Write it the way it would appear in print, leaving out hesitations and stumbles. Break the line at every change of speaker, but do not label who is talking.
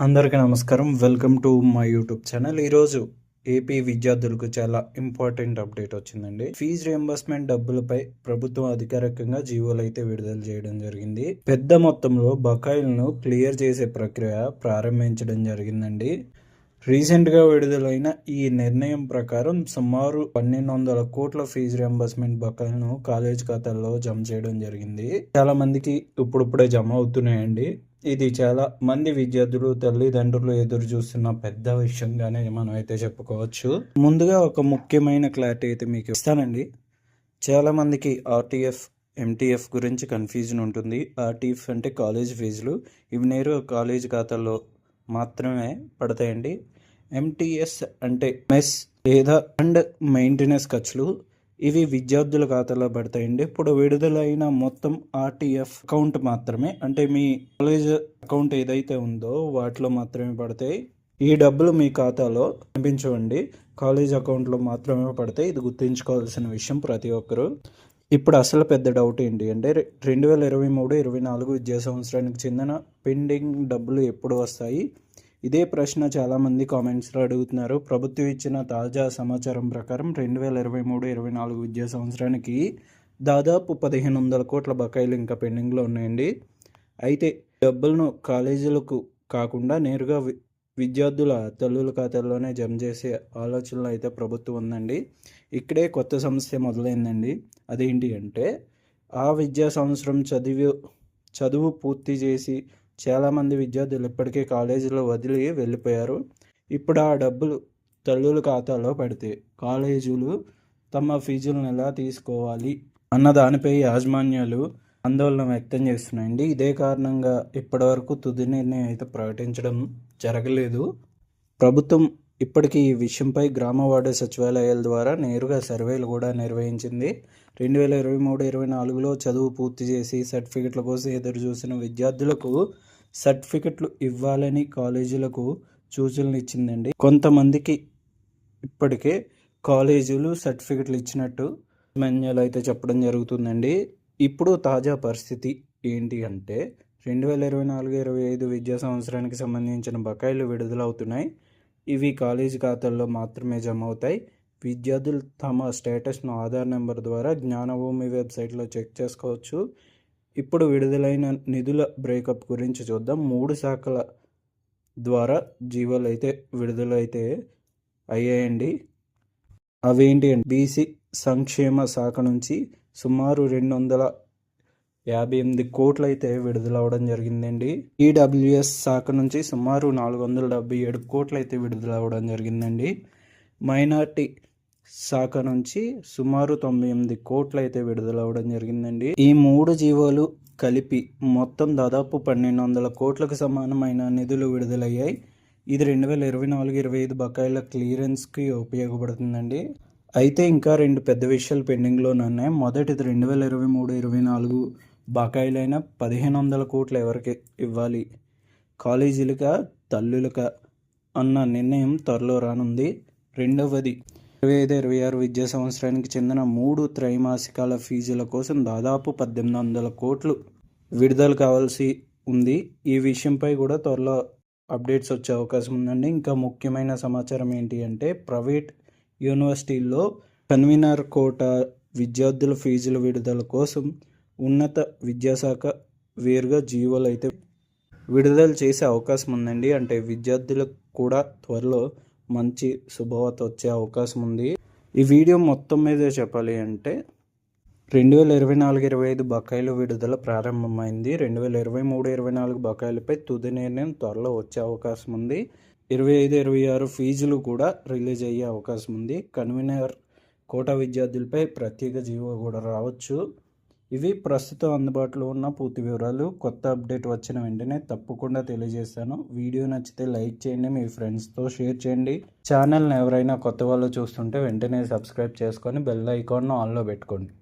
అందరికీ నమస్కారం. Welcome to my YouTube channel. ఈరోజు ఏపీ విద్యార్థులకు చాలా ఇంపార్టెంట్ అప్డేట్ వచ్చిందండి. ఫీజు రియంబర్స్మెంట్ డబ్బులపై ప్రభుత్వం అధికారికంగా జీవోలు అయితే విడుదల చేయడం జరిగింది. పెద్ద మొత్తంలో బకాయిలను క్లియర్ చేసే ప్రక్రియ ప్రారంభించడం జరిగిందండి. రీసెంట్గా విడుదలైన ఈ నిర్ణయం ప్రకారం సుమారు 1200 కోట్ల ఫీజు రియంబర్స్మెంట్ బకాయిలను కాలేజ్ ఖాతాల్లో జమ చేయడం జరిగింది. చాలా మందికి ఇప్పుడిప్పుడే జమ అవుతున్నాయండి. ఇది చాలా మంది విద్యార్థులు, తల్లిదండ్రులు ఎదురు చూస్తున్న పెద్ద విషయంగానే మనం అయితే చెప్పుకోవచ్చు. ముందుగా ఒక ముఖ్యమైన క్లారిటీ అయితే మీకు ఇస్తానండి. చాలా మందికి ఆర్టీఎఫ్, ఎంటీఎఫ్ గురించి కన్ఫ్యూజన్ ఉంటుంది. ఆర్టీఎఫ్ అంటే కాలేజ్ ఫీజులు, ఇవి నేరుగా కాలేజ్ ఖాతాల్లో మాత్రమే పడతాయండి. ఎంటీఎస్ అంటే మెస్ లేదా అండ్ మెయింటెనెన్స్ ఖర్చులు, ఇవి విద్యార్థుల ఖాతాలో పడతాయండి. ఇప్పుడు విడుదలైన మొత్తం ఆర్టీఎఫ్ అకౌంట్ మాత్రమే, అంటే మీ కాలేజ్ అకౌంట్ ఏదైతే ఉందో వాటిలో మాత్రమే పడతాయి. ఈ డబ్బులు మీ ఖాతాలో కనిపించవండి, కాలేజ్ అకౌంట్లో మాత్రమే పడతాయి. ఇది గుర్తుంచుకోవాల్సిన విషయం ప్రతి ఒక్కరూ. ఇప్పుడు అసలు పెద్ద డౌట్ ఏంటి అంటే 2023-24 విద్యా సంవత్సరానికి చెందిన పెండింగ్ డబ్బులు ఎప్పుడు వస్తాయి? ఇదే ప్రశ్న చాలామంది కామెంట్స్లో అడుగుతున్నారు. ప్రభుత్వం ఇచ్చిన తాజా సమాచారం ప్రకారం 2023-24 విద్యా సంవత్సరానికి దాదాపు 1500 కోట్ల బకాయిలు ఇంకా పెండింగ్లో ఉన్నాయండి. అయితే డబ్బులను కాలేజీలకు కాకుండా నేరుగా విద్యార్థుల తల్లుల ఖాతాల్లోనే జమ చేసే ఆలోచనలో అయితే ప్రభుత్వం ఉందండి. ఇక్కడే కొత్త సమస్య మొదలైందండి. అదేంటి అంటే ఆ విద్యా సంవత్సరం చదువు పూర్తి చేసి చాలామంది విద్యార్థులు ఇప్పటికే కాలేజీలో వదిలి వెళ్ళిపోయారు. ఇప్పుడు ఆ డబ్బులు తల్లుల ఖాతాలో పడితే కాలేజీలు తమ ఫీజులను ఎలా తీసుకోవాలి అన్న దానిపై యాజమాన్యాలు ఆందోళన వ్యక్తం చేస్తున్నాయండి. ఇదే కారణంగా ఇప్పటివరకు తుది నిర్ణయం అయితే ప్రకటించడం జరగలేదు. ప్రభుత్వం ఇప్పటికీ ఈ విషయంపై గ్రామ వార్డు సచివాలయాల ద్వారా నేరుగా సర్వేలు కూడా నిర్వహించింది. 2023-24లో చదువు పూర్తి చేసి సర్టిఫికెట్ల కోసం ఎదురు చూసిన విద్యార్థులకు సర్టిఫికెట్లు ఇవ్వాలని కాలేజీలకు సూచనలు ఇచ్చిందండి. కొంతమందికి ఇప్పటికే కాలేజీలు సర్టిఫికెట్లు ఇచ్చినట్టు యాజమాన్యాలు అయితే చెప్పడం జరుగుతుందండి. ఇప్పుడు తాజా పరిస్థితి ఏంటి అంటే 2024-25 విద్యా సంవత్సరానికి సంబంధించిన బకాయిలు విడుదలవుతున్నాయి. ఇవి కాలేజీ ఖాతాల్లో మాత్రమే జమ అవుతాయి. విద్యార్థులు తమ స్టేటస్ను ఆధార్ నెంబర్ ద్వారా జ్ఞానభూమి వెబ్సైట్లో చెక్ చేసుకోవచ్చు. ఇప్పుడు విడుదలైన నిధుల బ్రేకప్ గురించి చూద్దాం. 3 శాఖల ద్వారా జీవోలు అయితే విడుదలైతే అయ్యాయండి. అవేంటి అంటే బీసీ సంక్షేమ శాఖ నుంచి సుమారు 258 కోట్లు అయితే విడుదలవడం జరిగిందండి. ఈడబ్ల్యూఎస్ శాఖ నుంచి సుమారు 477 కోట్లు అయితే విడుదలవడం జరిగిందండి. మైనార్టీ శాఖ నుంచి సుమారు 98 కోట్లు అయితే విడుదలవడం జరిగిందండి. ఈ 3 జీవోలు కలిపి మొత్తం దాదాపు 1200 కోట్లకు సమానమైన నిధులు విడుదలయ్యాయి. ఇది 2024-25 బకాయిల క్లియరెన్స్కి ఉపయోగపడుతుందండి. అయితే ఇంకా 2 పెద్ద విషయాలు పెండింగ్లోనే ఉన్నాయి. మొదటిది 2023-24 బకాయిలైన 1500 కోట్లు ఎవరికి ఇవ్వాలి, కాలేజీలుగా తల్లులుగా అన్న నిర్ణయం త్వరలో రానుంది. రెండవది 25-26 విద్యా సంవత్సరానికి చెందిన 3 త్రైమాసికాల ఫీజుల కోసం దాదాపు 1800 కోట్లు విడుదల కావాల్సి ఉంది. ఈ విషయంపై కూడా త్వరలో అప్డేట్స్ వచ్చే అవకాశం ఉందండి. ఇంకా ముఖ్యమైన సమాచారం ఏంటి అంటే ప్రైవేట్ యూనివర్సిటీల్లో కన్వీనర్ కోటా విద్యార్థుల ఫీజుల విడుదల కోసం ఉన్నత విద్యాశాఖ వేరుగా జీవోలు అయితే విడుదల చేసే అవకాశం ఉందండి. అంటే విద్యార్థులకు కూడా త్వరలో మంచి శుభవార్త వచ్చే అవకాశం ఉంది. ఈ వీడియో మొత్తం మీద చెప్పాలి అంటే 2024-25 బకాయిలు విడుదల ప్రారంభమైంది. 2023-24 బకాయిలపై తుది నిర్ణయం త్వరలో వచ్చే అవకాశం ఉంది. 25-26 ఫీజులు కూడా రిలీజ్ అయ్యే అవకాశం ఉంది. కన్వీనర్ కోటా విద్యార్థులపై ప్రత్యేక జీవో కూడా రావచ్చు. ఇవి ప్రస్తుతం అందుబాటులో ఉన్న పూర్తి వివరాలు. కొత్త అప్డేట్ వచ్చిన వెంటనే తప్పకుండా తెలియజేస్తాను. వీడియో నచ్చితే లైక్ చేయండి, మీ ఫ్రెండ్స్తో షేర్ చేయండి. ఛానల్ని ఎవరైనా కొత్త వాళ్ళు చూస్తుంటే వెంటనే సబ్స్క్రైబ్ చేసుకొని బెల్ ఐకాన్ను ఆన్లో పెట్టుకోండి.